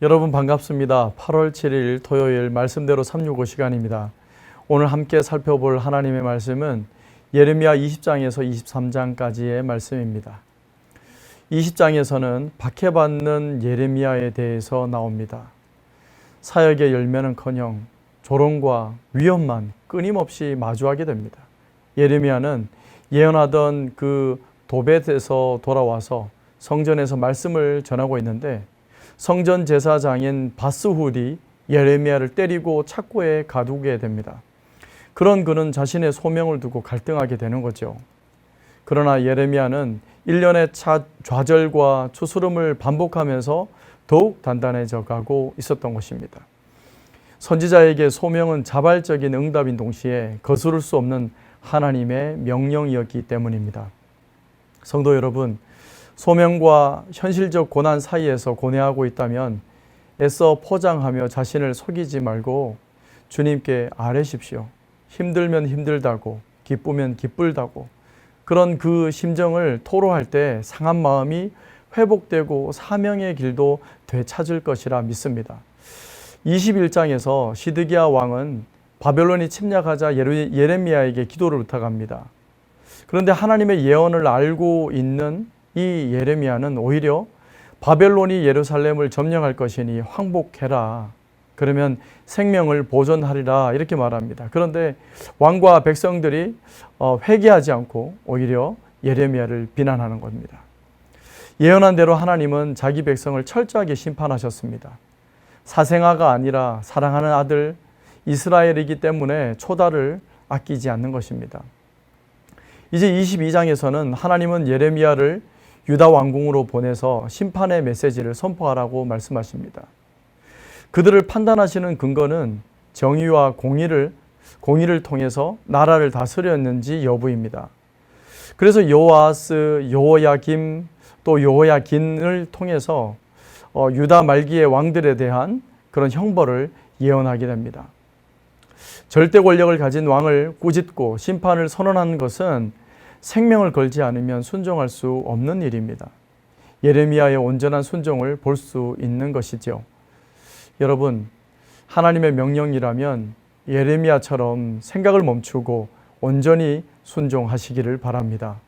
여러분 반갑습니다. 8월 7일 토요일 말씀대로 365 시간입니다. 오늘 함께 살펴볼 하나님의 말씀은 예레미야 20장에서 23장까지의 말씀입니다. 20장에서는 박해받는 예레미야에 대해서 나옵니다. 사역의 열매는커녕 조롱과 위험만 끊임없이 마주하게 됩니다. 예레미야는 예언하던 그 도벳에서 돌아와서 성전에서 말씀을 전하고 있는데 성전 제사장인 바스훌이 예레미야를 때리고 착고에 가두게 됩니다. 그런 그는 자신의 소명을 두고 갈등하게 되는 거죠. 그러나 예레미야는 1년의 좌절과 추스름을 반복하면서 더욱 단단해져 가고 있었던 것입니다. 선지자에게 소명은 자발적인 응답인 동시에 거스를 수 없는 하나님의 명령이었기 때문입니다. 성도 여러분, 소명과 현실적 고난 사이에서 고뇌하고 있다면 애써 포장하며 자신을 속이지 말고 주님께 아뢰십시오. 힘들면 힘들다고, 기쁘면 기쁘다고, 그런 그 심정을 토로할 때 상한 마음이 회복되고 사명의 길도 되찾을 것이라 믿습니다. 21장에서 시드기야 왕은 바벨론이 침략하자 예레미야에게 기도를 부탁합니다. 그런데 하나님의 예언을 알고 있는 이 예레미야는 오히려 바벨론이 예루살렘을 점령할 것이니 항복해라. 그러면 생명을 보존하리라 이렇게 말합니다. 그런데 왕과 백성들이 회개하지 않고 오히려 예레미야를 비난하는 겁니다. 예언한 대로 하나님은 자기 백성을 철저하게 심판하셨습니다. 사생아가 아니라 사랑하는 아들 이스라엘이기 때문에 초다를 아끼지 않는 것입니다. 이제 22장에서는 하나님은 예레미야를 유다 왕궁으로 보내서 심판의 메시지를 선포하라고 말씀하십니다. 그들을 판단하시는 근거는 정의와 공의를 통해서 나라를 다스렸는지 여부입니다. 그래서 요아스, 요호야김, 또 요호야긴을 통해서 유다 말기의 왕들에 대한 그런 형벌을 예언하게 됩니다. 절대 권력을 가진 왕을 꾸짖고 심판을 선언하는 것은 생명을 걸지 않으면 순종할 수 없는 일입니다. 예레미야의 온전한 순종을 볼 수 있는 것이죠. 여러분, 하나님의 명령이라면 예레미야처럼 생각을 멈추고 온전히 순종하시기를 바랍니다.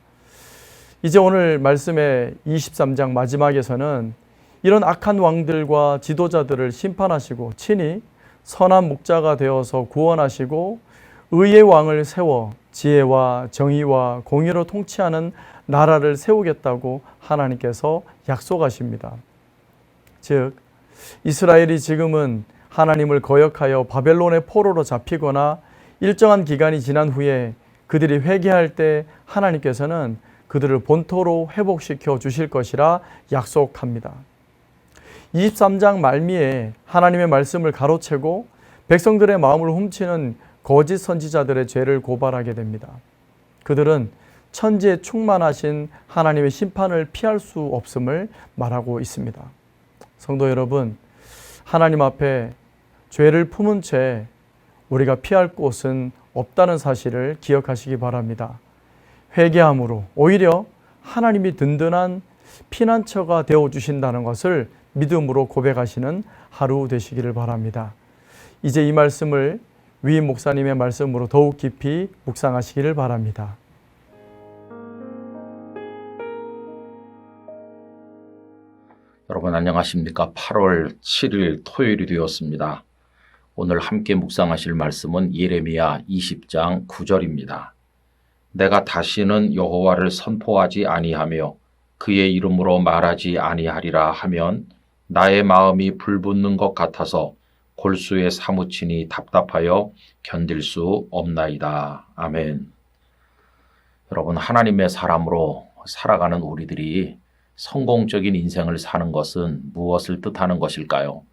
이제 오늘 말씀의 23장 마지막에서는 이런 악한 왕들과 지도자들을 심판하시고 친히 선한 목자가 되어서 구원하시고 의의 왕을 세워 지혜와 정의와 공의로 통치하는 나라를 세우겠다고 하나님께서 약속하십니다. 즉, 이스라엘이 지금은 하나님을 거역하여 바벨론의 포로로 잡히거나 일정한 기간이 지난 후에 그들이 회개할 때 하나님께서는 그들을 본토로 회복시켜 주실 것이라 약속합니다. 23장 말미에 하나님의 말씀을 가로채고 백성들의 마음을 훔치는 거짓 선지자들의 죄를 고발하게 됩니다. 그들은 천지에 충만하신 하나님의 심판을 피할 수 없음을 말하고 있습니다. 성도 여러분, 하나님 앞에 죄를 품은 채 우리가 피할 곳은 없다는 사실을 기억하시기 바랍니다. 회개함으로 오히려 하나님이 든든한 피난처가 되어주신다는 것을 믿음으로 고백하시는 하루 되시기를 바랍니다. 이제 이 말씀을 위 목사님의 말씀으로 더욱 깊이 묵상하시기를 바랍니다. 여러분 안녕하십니까? 8월 7일 토요일이 되었습니다. 오늘 함께 묵상하실 말씀은 예레미야 20장 9절입니다. 내가 다시는 여호와를 선포하지 아니하며 그의 이름으로 말하지 아니하리라 하면 나의 마음이 불붙는 것 같아서 골수에 사무치니 답답하여 견딜 수 없나이다. 아멘. 여러분, 하나님의 사람으로 살아가는 우리들이 성공적인 인생을 사는 것은 무엇을 뜻하는 것일까요?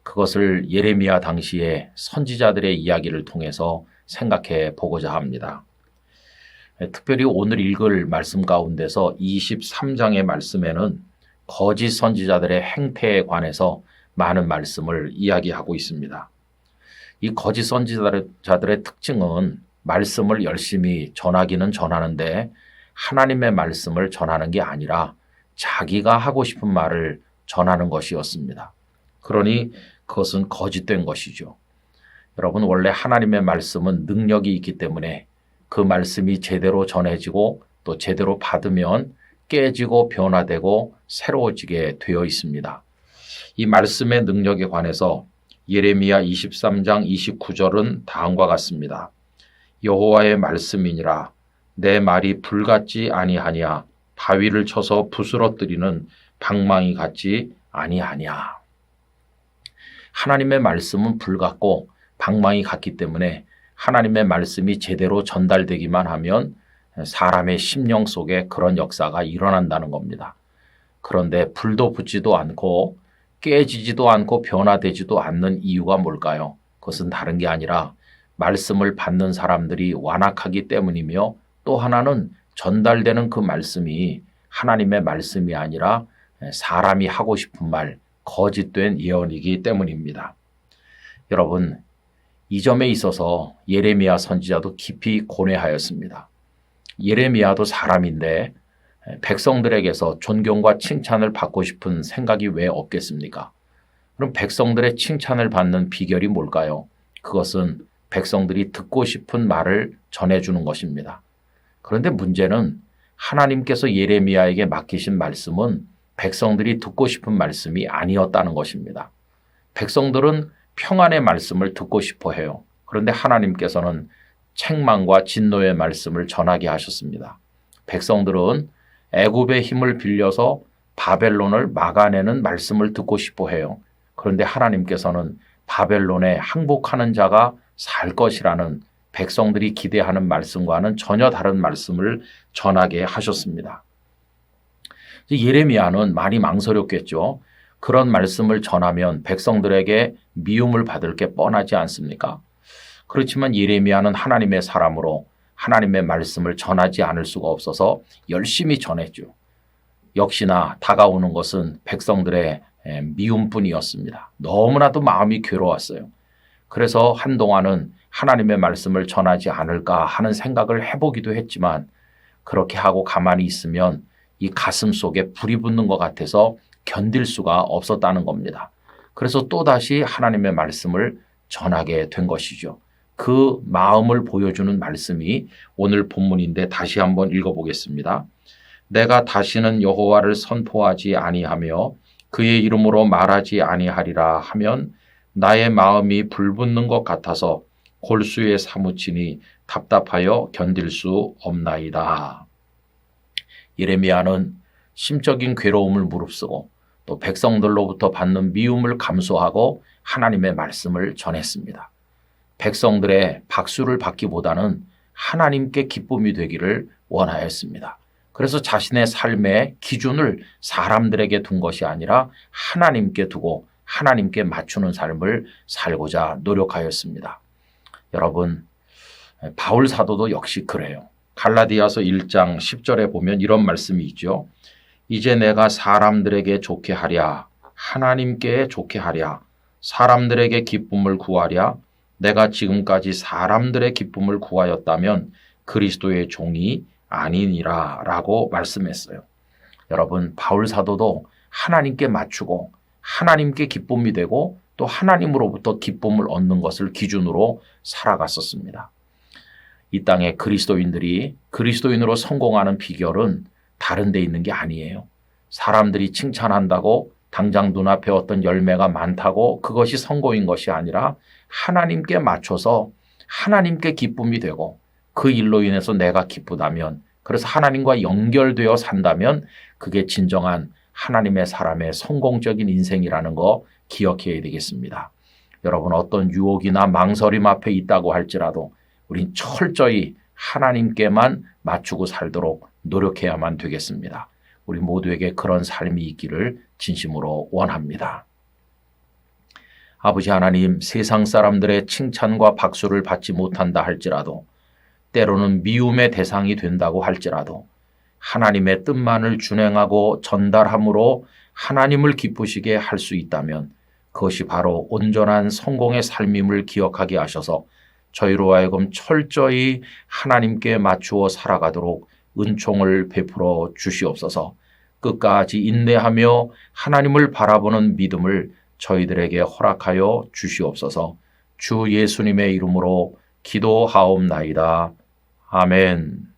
그것을 예레미야 당시의 선지자들의 이야기를 통해서 생각해 보고자 합니다. 특별히 오늘 읽을 말씀 가운데서 23장의 말씀에는 거짓 선지자들의 행태에 관해서 많은 말씀을 이야기하고 있습니다. 이 거짓 선지자들의 특징은 말씀을 열심히 전하기는 전하는데 하나님의 말씀을 전하는 게 아니라 자기가 하고 싶은 말을 전하는 것이었습니다. 그러니 그것은 거짓된 것이죠. 여러분, 원래 하나님의 말씀은 능력이 있기 때문에 그 말씀이 제대로 전해지고 또 제대로 받으면 깨지고 변화되고 새로워지게 되어 있습니다. 이 말씀의 능력에 관해서 예레미야 23장 29절은 다음과 같습니다. 여호와의 말씀이니라 내 말이 불같지 아니하냐 바위를 쳐서 부스러뜨리는 방망이 같지 아니하냐. 하나님의 말씀은 불같고 방망이 같기 때문에 하나님의 말씀이 제대로 전달되기만 하면 사람의 심령 속에 그런 역사가 일어난다는 겁니다. 그런데 불도 붙지도 않고 깨지지도 않고 변화되지도 않는 이유가 뭘까요? 그것은 다른 게 아니라 말씀을 받는 사람들이 완악하기 때문이며 또 하나는 전달되는 그 말씀이 하나님의 말씀이 아니라 사람이 하고 싶은 말, 거짓된 예언이기 때문입니다. 여러분, 이 점에 있어서 예레미야 선지자도 깊이 고뇌하였습니다. 예레미야도 사람인데 백성들에게서 존경과 칭찬을 받고 싶은 생각이 왜 없겠습니까? 그럼 백성들의 칭찬을 받는 비결이 뭘까요? 그것은 백성들이 듣고 싶은 말을 전해주는 것입니다. 그런데 문제는 하나님께서 예레미야에게 맡기신 말씀은 백성들이 듣고 싶은 말씀이 아니었다는 것입니다. 백성들은 평안의 말씀을 듣고 싶어 해요. 그런데 하나님께서는 책망과 진노의 말씀을 전하게 하셨습니다. 백성들은 애굽의 힘을 빌려서 바벨론을 막아내는 말씀을 듣고 싶어 해요. 그런데 하나님께서는 바벨론에 항복하는 자가 살 것이라는 백성들이 기대하는 말씀과는 전혀 다른 말씀을 전하게 하셨습니다. 예레미야는 많이 망설였겠죠. 그런 말씀을 전하면 백성들에게 미움을 받을 게 뻔하지 않습니까? 그렇지만 예레미야는 하나님의 사람으로 하나님의 말씀을 전하지 않을 수가 없어서 열심히 전했죠. 역시나 다가오는 것은 백성들의 미움뿐이었습니다. 너무나도 마음이 괴로웠어요. 그래서 한동안은 하나님의 말씀을 전하지 않을까 하는 생각을 해보기도 했지만 그렇게 하고 가만히 있으면 이 가슴 속에 불이 붙는 것 같아서 견딜 수가 없었다는 겁니다. 그래서 또다시 하나님의 말씀을 전하게 된 것이죠. 그 마음을 보여주는 말씀이 오늘 본문인데 다시 한번 읽어보겠습니다. 내가 다시는 여호와를 선포하지 아니하며 그의 이름으로 말하지 아니하리라 하면 나의 마음이 불붙는 것 같아서 골수에 사무치니 답답하여 견딜 수 없나이다. 예레미야는 심적인 괴로움을 무릅쓰고 또 백성들로부터 받는 미움을 감수하고 하나님의 말씀을 전했습니다. 백성들의 박수를 받기보다는 하나님께 기쁨이 되기를 원하였습니다. 그래서 자신의 삶의 기준을 사람들에게 둔 것이 아니라 하나님께 두고 하나님께 맞추는 삶을 살고자 노력하였습니다. 여러분, 바울 사도도 역시 그래요. 갈라디아서 1장 10절에 보면 이런 말씀이 있죠. 이제 내가 사람들에게 좋게 하랴, 하나님께 좋게 하랴, 사람들에게 기쁨을 구하랴, 내가 지금까지 사람들의 기쁨을 구하였다면 그리스도의 종이 아니니라 라고 말씀했어요. 여러분, 바울 사도도 하나님께 맞추고 하나님께 기쁨이 되고 또 하나님으로부터 기쁨을 얻는 것을 기준으로 살아갔었습니다. 이 땅에 그리스도인들이 그리스도인으로 성공하는 비결은 다른 데 있는 게 아니에요. 사람들이 칭찬한다고 당장 눈앞에 어떤 열매가 많다고 그것이 성공인 것이 아니라 하나님께 맞춰서 하나님께 기쁨이 되고 그 일로 인해서 내가 기쁘다면, 그래서 하나님과 연결되어 산다면 그게 진정한 하나님의 사람의 성공적인 인생이라는 거 기억해야 되겠습니다. 여러분, 어떤 유혹이나 망설임 앞에 있다고 할지라도 우린 철저히 하나님께만 맞추고 살도록 노력해야만 되겠습니다. 우리 모두에게 그런 삶이 있기를 진심으로 원합니다. 아버지 하나님, 세상 사람들의 칭찬과 박수를 받지 못한다 할지라도, 때로는 미움의 대상이 된다고 할지라도 하나님의 뜻만을 준행하고 전달함으로 하나님을 기쁘시게 할 수 있다면 그것이 바로 온전한 성공의 삶임을 기억하게 하셔서 저희로 하여금 철저히 하나님께 맞추어 살아가도록 은총을 베풀어 주시옵소서. 끝까지 인내하며 하나님을 바라보는 믿음을 저희들에게 허락하여 주시옵소서. 주 예수님의 이름으로 기도하옵나이다. 아멘.